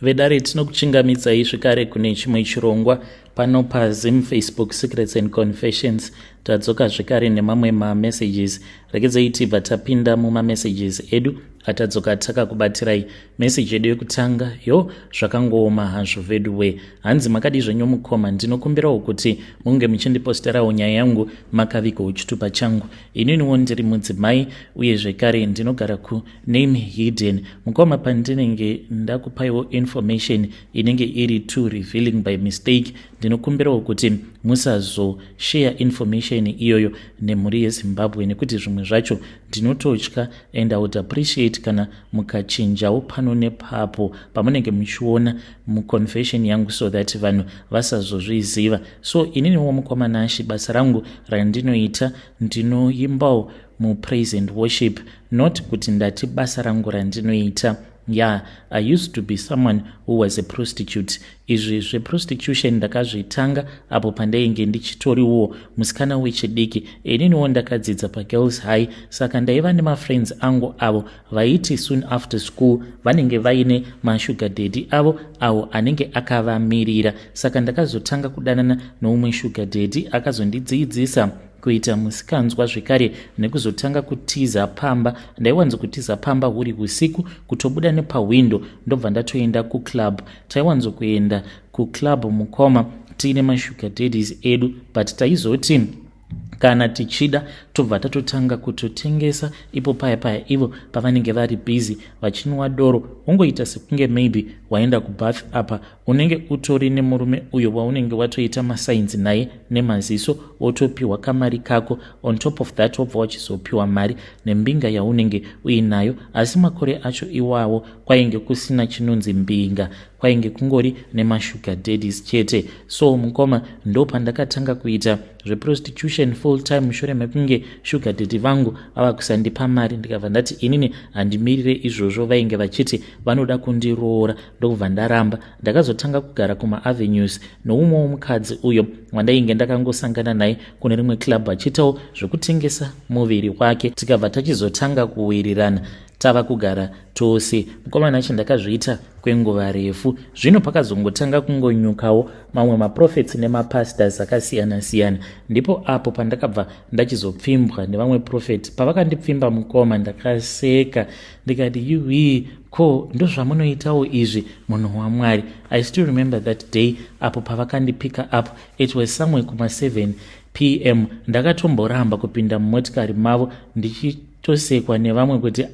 vedare tinokuchingamidzai zvekare kune chimwe chirongwa pano paZim Facebook Secrets and Confessions. Tadzoka zvekare nemamwe mamessages. Regedzai tibva tapinda mumamessages edu atadzoka takakubatirai message yedu yekutanga. Zvakangooma hazvo veduwe. Hanzi makadi zvenyu mukoma, ndinokumbirawo kuti munge muchindiposterawo nyaya yangu makavigawo chitupa changu. Ininiwo ndiri mudzimai uye zvekare ndinogara kuname hidden. Mukoma pandinenge ndakupaiwo information inenge iri too revealing by mistake, ndinokumbirawo kuti musazoshare information iyoyo nemhuri yeZimbabwe, nekuti zvimwe zvacho ndinototya, and I would appreciate kana mukachinjawo pano nepapo pamunenge muchiona muconfession yangu, so that vanhu vasazozviziva. So ininiwo mukoma Nashi, basa rangu randinoita ndinoimbawo mupraise and worship, not kuti ndati basa rangu randinoita. I used to be someone who was a prostitute. Izvi zveprostitution ndakazvitanga apo pandainge ndichitoriwo musikana wechidiki. Ininiwo ndakadzidza paGirls High, saka ndaiva nemafriends angu avo vaiti soon after school vanenge vaine mashuga daddy avo anenge akavamirira. Saka ndakazotanga kudanana noumwe shuga daddy akazondidzidzisa kuita musikanzwa zvekare nekuzotanga kutiza pamba. Ndaiwanzo kutiza pamba huri usiku, kutobuda nepawindo ndobva ndatoenda kuclub. Taiwanzo kuenda kuclub mukoma tiine mashuga daddies edu, but taizoti kana tichida tobva tatotanga kutotengesa ipo paya ivo pavanenge vari busy vachinwa doro. Ungoita sekunge maybe waenda kubath apa, unenge utori nemurume uyo waunenge watoita masainzi naye nemaziso, otopiwa kamari kako. On top of that wobva wachizopiwa mari nembinga yaunenge uinayo, asi makore acho iwawo kwainge kusina chinonzi mbinga, kwainge kungori nemashuga daddies chete. So mukoma ndo pandakatanga kuita zveprostitution full time, mushure mekunge shuga daddy vangu ava kusandipa mari. Ndikabva ndati inini handimirire izvozvo, vainge vachiti vanoda kundiroora, ndokubva ndaramba. Ndakazotanga kugara kuma-avenues noumwewo mukadzi uyo wandainge ndakangosangana naye kune rimwe club achitawo zvekutengesa muviri wake. Tikabva tachizotanga kuwirirana, tava kugara tose. Mukomana nacho ndakazviita kwenguva refu. Zvino pakazongotanga kungonyukawo mamwe maprofits nemapastors akasiyana siyana. Ndipo apo pandakabva ndachizopfimbwa nevamwe prophet. Pavakandipfimba mukoma ndakaseka ndikati yuwi ko ndo zvamunoitawo izvi munhu waMwari. I still remember that day apo pavakandipika up. It was somewhere kuma 7 PM. Ndakatomboramba kupinda mumotikari mavo ndichitosekwa nevamwe kuti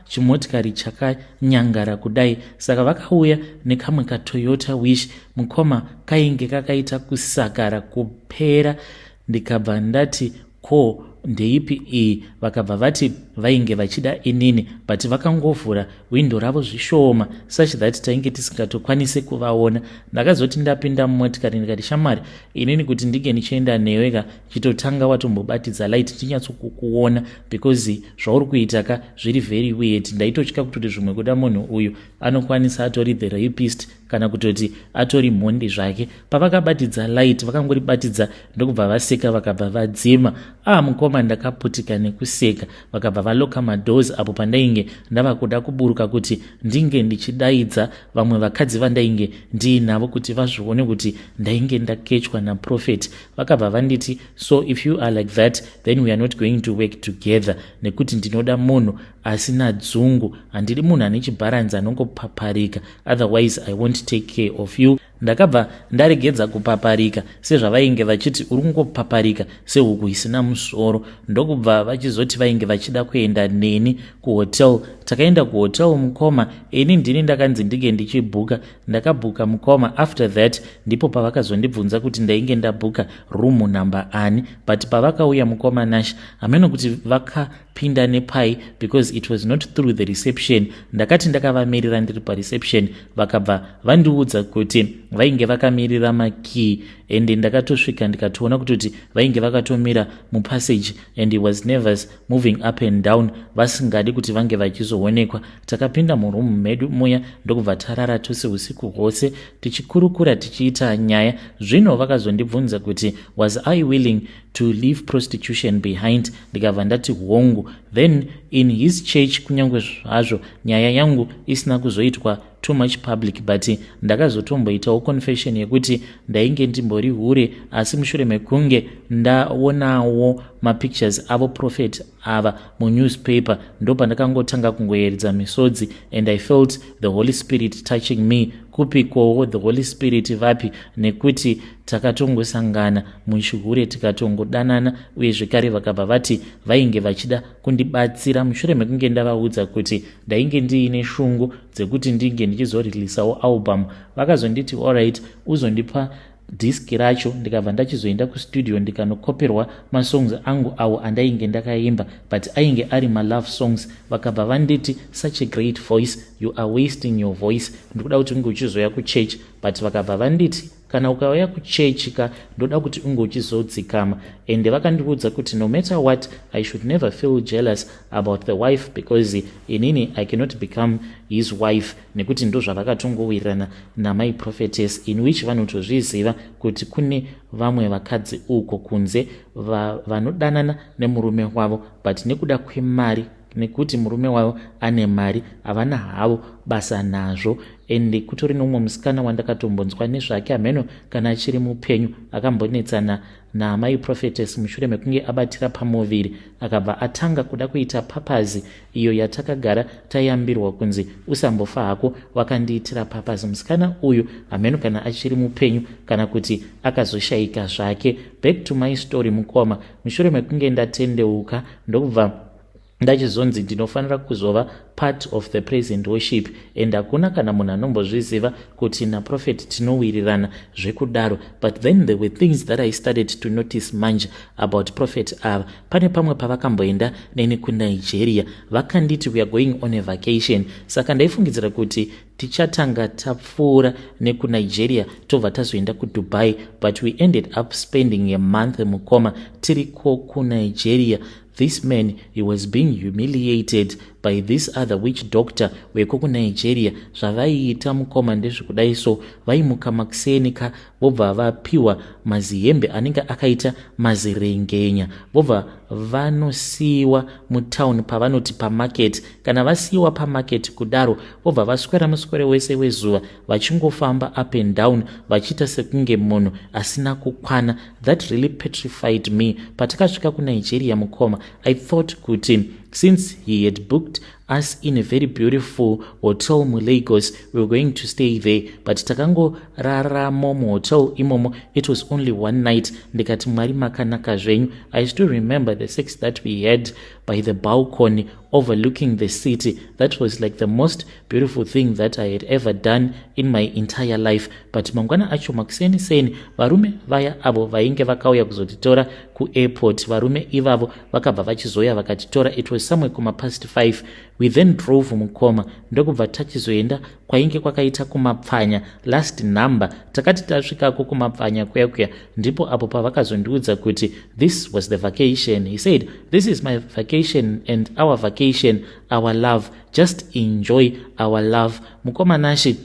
chimotikari chakanyangara kudai. Saka vakauya nekamwe kaToyota Wish, mukoma kainge kakaita kusakara kupera. Ndikabva ndati ko ndeipi iyi? Vakabva vati vainge vachida inini, but vakangovhura windo ravo zvishoma such that tainge tisingatokwanise kuvaona. Ndakazoti ndapinda mumotikari ndikati shamwari, inini kuti ndinge nichienda neweka chitotanga watombobatidza light tinyatsokukuona, because zvauri kuitaka zviri very weird. Ndaitotya kutoti zvimwe kuda munhu uyu anokwanisa atori the rapist kana kutoti atori mhondi zvake. Pavakabatidza light vakangoribatidza ndokubva vaseka vakabva vadzima. Mukoma ndakaputika nekuseka. Vakabva valoka madoors apo pandainge ndava kuda kuburuka kuti ndinge ndichidaidza vamwe vakadzi vandainge ndiinavo kuti vazvione kuti ndainge ndakechwa naprofeti. Vakabva vanditi, so if you are like that then we are not going to work together, nekuti ndinoda munhu asina dzungu, handidi munhu ane chibharanzi anongopaparika, otherwise I won't take care of you. Ndakabva ndaregedza kupaparika sezvavainge vachiti uri kungopaparika sehuku isina musoro. Ndokubva vachizoti vainge vachida kuenda neni kuhotel. Takaenda kuhotel mukoma, ini ndini ndakanzi ndinge ndichibhuka. Ndakabhuka mukoma. After that ndipo pavakazondibvunza kuti ndainge ndabhuka room number ani, but pavakauya mukoma Nash hameno kuti vakapinda nepai, because it was not through the reception. Ndakati ndakavamirira ndiri pareception, vakabva vandiudza kuti vainge vakamirira makey, and ndakatosvika ndikatoona kuti vainge vakatomira mupassage, and he was nervous moving up and down, vasingadi kuti vange vachizoonekwa. Takapinda muroom medu muya ndokubva tarara tose usiku hwose tichikurukura tichiita nyaya. Zvino vakazondibvunza kuti was I willing to leave prostitution behind. Ndikabva ndati hongu. Then in his church, kunyange zvazvo nyaya yangu isina kuzoitwa too much public, but ndakazotomboitawo confession yekuti ndainge ndimbori hure, asi mushure mekunge ndaonawo mapictures avo prophet ava munewspaper ndopandakangotanga kungoyeredza misodzi, and I felt the Holy Spirit touching me. Kupikowo the Holy Spirit vapi, nekuti takatongosangana muchihure tikatongodanana, uye zvekare vakabva vati vainge vachida kundibatsira mushure mekunge ndavaudza kuti ndainge ndiine shungu dzekuti ndinge ndichizorilisawo album. Vakazonditi alright, uzondipa diski racho, ndikabva ndachizoenda kustudio ndikanokoperwa masongs angu awo andainge ndakaimba, but ainge ari malove songs. Vakabva vanditi such a great voice, you are wasting your voice, ndikuda kuti unge uchizoya kuchurch, but vakabva vanditi kana ukauya kuchechi ndoda kuti unge uchizodzikama. And vakandiudza kuti no matter what, I should never feel jealous about the wife, because inini I cannot become his wife, nekuti ndo zvavakatongowirirana namai prophetess, in which vanotozviziva kuti kune vamwe vakadzi uko kunze vanodanana nemurume wavo, but nekuda kwemari, nekuti murume wavo ane mari, havana havo basa nazvo. Ende kutori nomumwe musikana wandakatombonzwa nezvake ameno kana achiri mupenyu akambonetsana namai prophetess mushure mekunge abatira pamuviri, akabva atanga kuda kuita papazi iyo yatakagara tayambirwa kunzi usambofa hako, wakandiitira papazi musikana uyu ameno kana achiri mupenyu kana kuti akazoshayika zvake. Back to my story mukoma, mushure mekunge ndatendeuka ndobva ndachizonzi ndinofanira kuzova part of the present worship, and hakuna kana munhu anombozviziva kuti naprofeti tinowirirana zvekudaro. But then there were things that I started to notice manje about prophet ava. Pane pamwe pavakamboenda neni kuNigeria, vakanditi we are going on a vacation, saka ndaifungidzira kuti tichatanga tapfuura nekuNigeria tobva tazoenda kuDubai, but we ended up spending a month mukoma tiriko kuNigeria. This man, he was being humiliated by this other witch doctor weko kuNigeria. Zvavaiita mukoma ndezvekudai, so vaimuka makusenika vobva vapiwa mazihembe anenge akaita mazirengenya, vobva vanosiyiwa mutauni pavanoti pamarket. Kana vasiyiwa pamarket kudaro, vobva vaswera muswere wese wezuva vachingofamba up and down vachiita sekunge munhu asina kukwana. That really petrified me. Patakasvika kuNigeria mukoma, I thought kuti since he had booked us in a very beautiful hotel mu Lagos, we were going to stay there, but takango raramo mu hotel imomo, it was only one night. Ndikati mwari makanaka zvenyu. I still remember the sex that we had by the balcony overlooking the city. That was like the most beautiful thing that I had ever done in my entire life. But mangwana acho makuseni varume vaya avo vainge vakauya kuzotitora ku airport, varume ivavo vakabva vachizoya vakatitora. It was somewhere kuma past 5. We then drove mukoma ndokubva tachizoenda kwainge kwakaita kumapfanya last number. Takati tasvikako kumapfanya kuya ndipo apo pavakazondiudza kuti this was the vacation. He said, this is my vacation and our vacation, our love, just enjoy our love. Mukoma nashi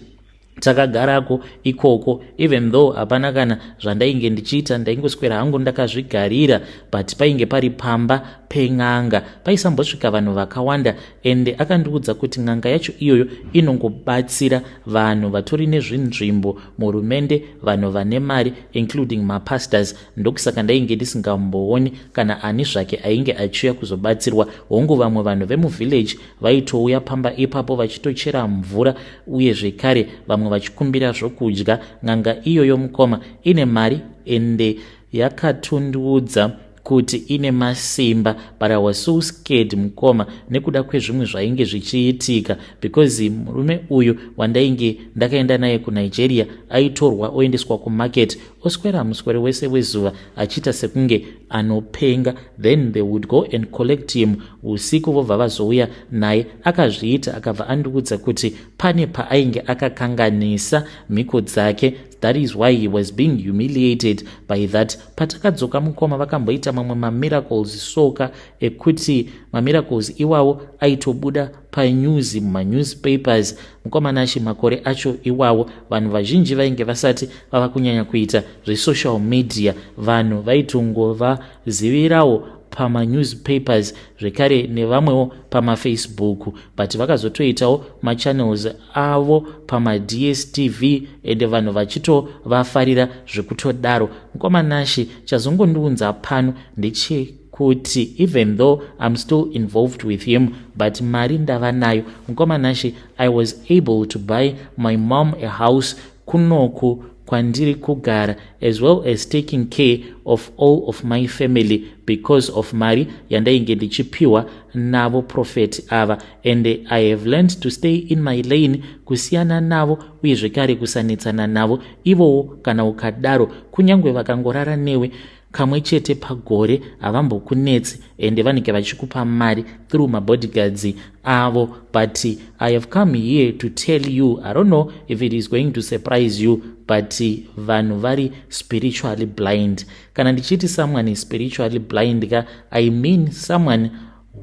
takagarako ikoko, even though hapana kana zvandainge ndichiita, ndaingoswera hangu ndakazvigarira, but painge pari pamba peng'anga, paisambosvika vanhu vakawanda. Ende akandiudza kuti ng'anga yacho iyoyo inongobatsira vanhu vatori nezvinzvimbo murumende, vanhu vane mari including mapastors. Ndokusaka ndainge ndisingambooni kana ani zvake ainge achiuya kuzobatsirwa. Hongu vamwe vanhu vemuvillage vaitouya pamba ipapo vachitochera mvura, uye zvekare vamwe vachikumbira zvokudya. Ng'anga iyoyo mukoma ine mari ende yakatondiudza kuti ine masimba, but I was so scared mukoma nekuda kwezvimwe zvainge zvichiitika, because murume uyu wandainge ndakaenda naye kuNigeria aitorwa oendeswa kumarket, oswera muswere wese wezuva achiita sekunge anopenga. Then they would go and collect him usiku, vobva vazouya naye. Akazviita akabva andiudza kuti pane paainge akakanganisa mhiko dzake. That is why he was being humiliated by that. Patakadzoka mukoma vakamboita mamwe mamiracles soka ekuti mamiracles iwawo aitobuda panews mumanewspapers. Mukoma nashi makore acho iwawo vanhu vazhinji vainge vasati vava kunyanya kuita zvesocial media. Vanhu vaitongova zivirawo pamanewspapers zvekare nevamwewo pamafacebook, but vakazotoitawo machannels avo pamaDSTV ende vanhu vachitovafarira zvekutodaro. Mukomanashi chazongondiunza pano ndechekuti even though I'm still involved with him, but mari ndava nayo. Mukomanashi, I was able to buy my mom a house kunoku kwandiri kugara, as well as taking care of all of my family because of mari yandainge ndichipiwa navo prophet ava, and I have learned to stay in my lane, kusiyana navo uye zvekare kusanetsana navo ivowo. Kana ukadaro kunyangwe vakangorara newe kamwe chete pagore havambokunetsi ende vanenge vachikupa mari through mabodyguards avo. But I have come here to tell you, I don't know if it is going to surprise you, but vanhu vari spiritually blind. Kana ndichiti someone is spiritually blind, I mean someone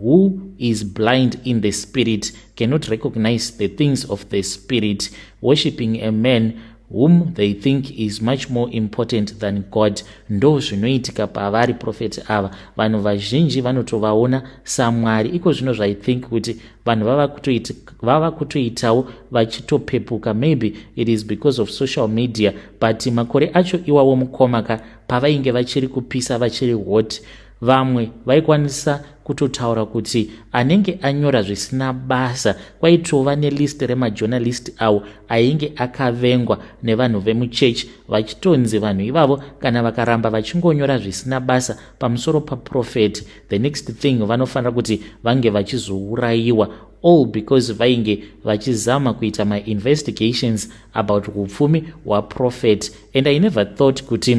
who is blind in the spirit, cannot recognize the things of the spirit, worshipping a man whom they think is much more important than God. Ndo zvinoitika pavari prophet ava. Vanhu vazhinji vanotovaona samwari, iko zvino I think kuti vanhu vava kutoitawo vachitopepuka. Maybe it is because of social media, but makore acho iwawo mukomaka pavainge vachiri kupisa vachiri hot, vamwe vaikwanisa kutotaura kuti anenge anyora zvisina basa. Kwaitova nelist remajournalist avo ainge akavengwa nevanhu vemuchechi, vachitonzi vanhu ivavo kana vakaramba vachingonyora zvisina basa pamusoro paprofeti, the next thing vanofanira kuti vange vachizourayiwa, all because vainge vachizama kuita my investigations about upfumi hwaprophet. And I never thought kuti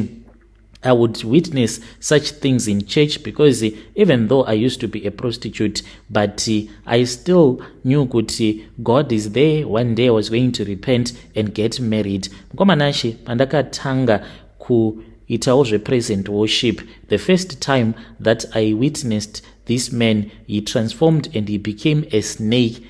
I would witness such things in church, because even though I used to be a prostitute, but I still knew kuti God is there. One day I was going to repent and get married. Mkomanashi pandakatanga kuitawo zvepresent worship, the first time that I witnessed this man, he transformed and he became a snake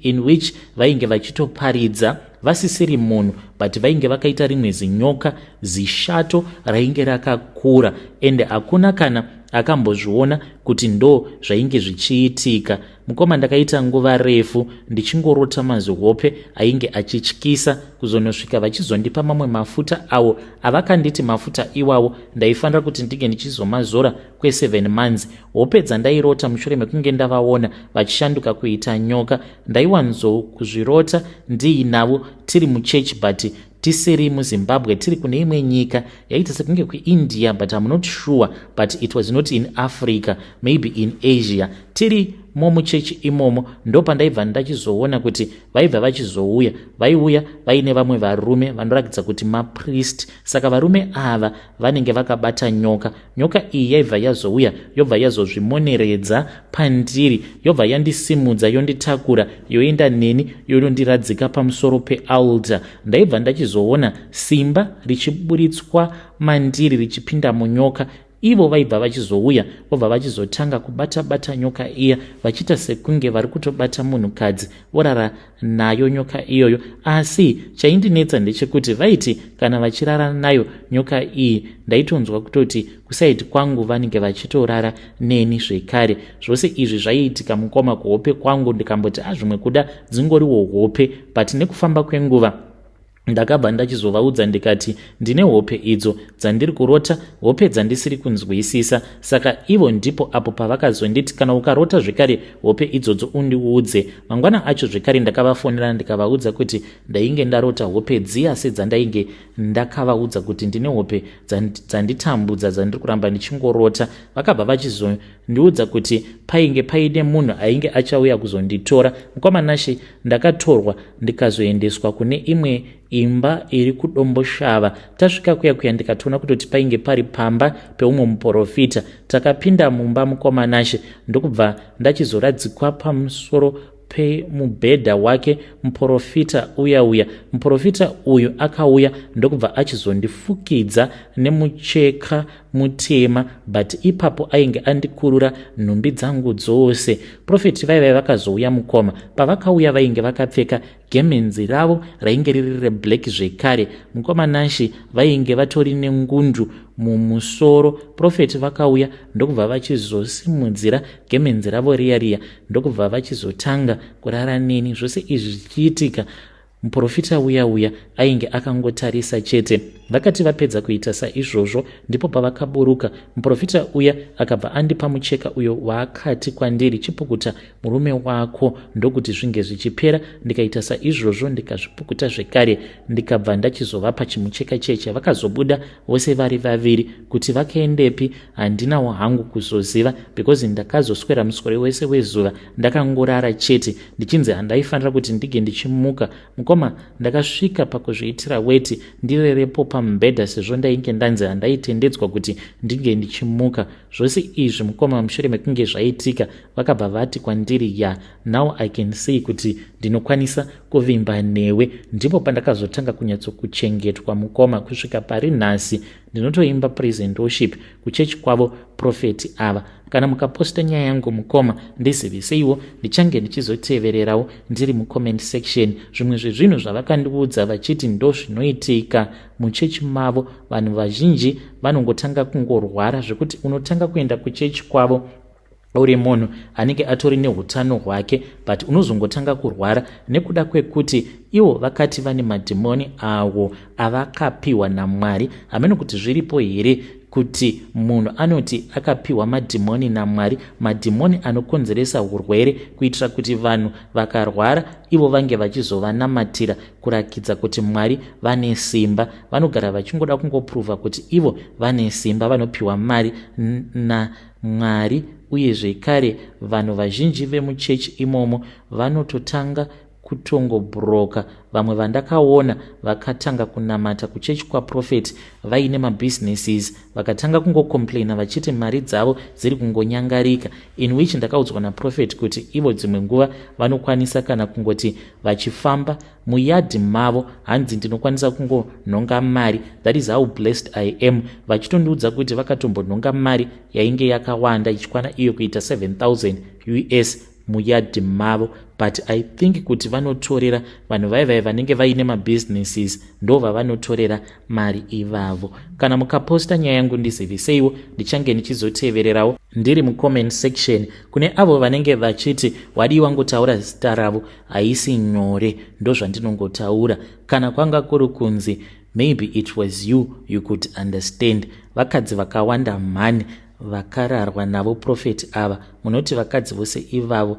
in which vainge vachitoparidza vasisiri munhu, but vainge vakaita rimwe zinyoka zishato rainge rakakura, ende hakuna kana akambozviona kuti ndo zvainge zvichiitika. Mukoma ndakaita nguva refu ndichingorota mazihope ainge achityisa, kuzonosvika vachizondipa mamwe mafuta awo avakanditi mafuta iwawo ndaifanira kuti ndige ndichizomazora kwe7 months. Hope dzandairota mushure mekunge ndavaona vachishanduka kuita nyoka, ndaiwanzo kuzvirota ndiinavo tiri muchechi, but tisiri muZimbabwe, tiri kune imwe nyika yaita sekunge kuIndia, but I'm not sure, but it was not in Africa, maybe in Asia. Tiri muchechi imomo ndo pandaibva ndachizoona kuti vaibva vachizouya, vaiuya vaine vamwe varume vanoratidza kuti mapriest. Saka varume ava vanenge vakabata nyoka. Nyoka iyi yaibva yazouya yobva yazozvimoneredza pandiri, yobva yandisimudza yonditakura yoenda neni yondiradzika pamusoro pealtar. Ndaibva ndachizoona simba richiburitswa mandiri richipinda munyoka. Ivo vaibva vachizouya vobva vachizotanga kubata nyoka iya, vachiita sekunge vari kutobata munhukadzi vorara nayo nyoka iyoyo. Asi chaindinetsa ndechekuti vaiti kana vachirara nayo nyoka iyi, ndaitonzwa kutoti kusaidi kwangu vanenge vachitorara neni zvekare. Zvose izvi zvaiitika mukoma kuhope kwangu, ndikamboti zvimwe kuda dzingoriwo hope, but nekufamba kwenguva ndakabva ndachizovaudza ndikati ndine hope idzo dzandiri kurota, hope dzandisiri kunzwisisa. Saka ivo ndipo apo pavakazonditi kana ukarota zvekare hope idzodzo undiudze. Mangwana acho zvekare ndakavafonera ndikavaudza kuti ndainge ndarota hope dziya sedzandainge ndakavaudza kuti ndine hope dzanditambudza dzandiri kuramba ndichingorota. Vakabva vachizondiudza kuti painge paine munhu ainge achauya kuzonditora. Mkomanashi ndakatorwa ndikazoendeswa kune imwe imba iri kudomboshava. Tasvika kuya ndikatoona kutoti painge pari pamba peumwe muprofita. Takapinda mumba mukomanashi ndokubva ndachizoradzikwa pamusoro pemubhedha wake muprofita uya. Muprofita uyu akauya ndokubva achizondifukidza nemucheka mutema, but ipapo ainge andikurura nhumbi dzangu dzose. Profeti vaivai vakazouya mukoma. Pavakauya vainge vakapfeka gemenzi ravo rainge riri reblack zvekare. Mukoma Nashi vainge vatori nengundu mumusoro. Profeti vakauya ndokubva vachizosimudzira gemenzi ravo riya ndokubva vachizotanga kurara neni. Zvose izvi zvichiitika, muprofita uya ainge akangotarisa chete. Vakati vapedza kuita saizvozvo ndipo pavakaburuka. Muprofita uya akabva andipa mucheka uyo waakati kwandiri, chipukuta murume wako ndokuti zvinge zvichipera. Ndikaita saizvozvo ndikazvipukuta zvekare, ndikabva ndachizovapa chimucheka cheche. Vakazobuda vose vari vaviri. Kuti vakaendepi handinawo hangu kuzoziva, because ndakazoswera muswere wese wezuva ndakangorara chete ndichinzi handaifanira kuti ndige ndichimuka. Mukoma ndakasvika pakuzviitira weti ndirerepo pamubhedha sezvo ndainge ndanzi handaitendedzwa kuti ndinge ndichimuka. Zvose izvi mukoma mushure mekunge zvaitika vakabva vati kwandiri, now I can see kuti ndinokwanisa kuvimba newe. Ndipo pandakazotanga kunyatsokuchengetwa mukoma. Kusvika pari nhasi ndinotoimba praise and worship kuchechi kwavo profeti ava. Kana mukaposta nyaya yangu mukoma ndizivisiwo, ndichange ndichizotevererawo ndiri mucomment section. Zvimwe zvezvinhu zvavakandiudza vachiti ndo zvinoitika muchechi mavo. Vanhu vazhinji vanongotanga kungorwara zvekuti unotanga kuenda kuchechi kwavo uri munhu anenge atori neutano hwake, but unozongotanga kurwara nekuda kwekuti ivo vakati vane madhimoni avo avakapiwa naMwari. Hamene kuti zviripo here kuti munhu anoti akapiwa madhimoni naMwari, madhimoni anokonzeresa urwere, kuitira kuti vanhu vakarwara ivo vange vachizovanamatira kurakidza kuti Mwari vane simba. Vanogara vachingoda kungopruvha kuti ivo vane simba, vanopiwa mari naMwari. Uye zvekare vanhu vazhinji vemuchechi imomo vanototanga kutongobhuroka. Vamwe vandakaona vakatanga kunamata kuchechi kwaprofeti vaine mabusinesses vakatanga kungokomplaina vachiti mari dzavo dziri kungonyangarika, in which ndakaudzwa naprofeti kuti ivo dzimwe nguva vanokwanisa kana kungoti vachifamba muyadhi mavo hanzi ndinokwanisa kungonhonga mari, that is how blessed I am. Vachitondiudza kuti vakatombonhonga mari yainge yakawanda ichikwana iyo kuita 7,000 US muyadhi mavo, but I think kuti vanotorera vanhu vaivai vanenge vaine mabusinesses ndo vavanotorera mari ivavo. Kana mukaposta nyaya yangu ndizivisiwo, ndichange ndichizotevererawo ndiri mucomment section. Kune avo vanenge vachiti wadi wangotaura zita ravo haisi nyore, ndo zvandinongotaura. Kana kwanga kuri kunzi maybe it was you could understand. Vakadzi vakawanda mhani vakararwa navo profeti ava. Munoti vakadzi vose ivavo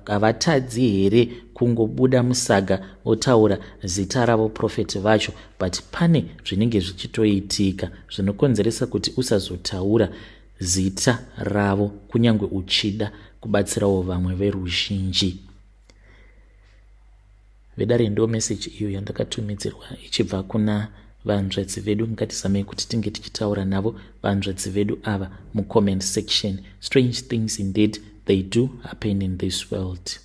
havatadzi here kungobuda musaga otaura zita ravo profeti vacho, but pane zvinenge zvichitoitika zvinokonzeresa kuti usazotaura zita ravo kunyange uchida kubatsirawo vamwe veruzhinji. Vedare ndo message iyo yandakatumidzirwa ichibva kuna vanzvedzi vedu. Ngatizamei kuti tinge tichitaura navo vanzvedzi vedu ava mucomment section. Strange things indeed they do happen in this world.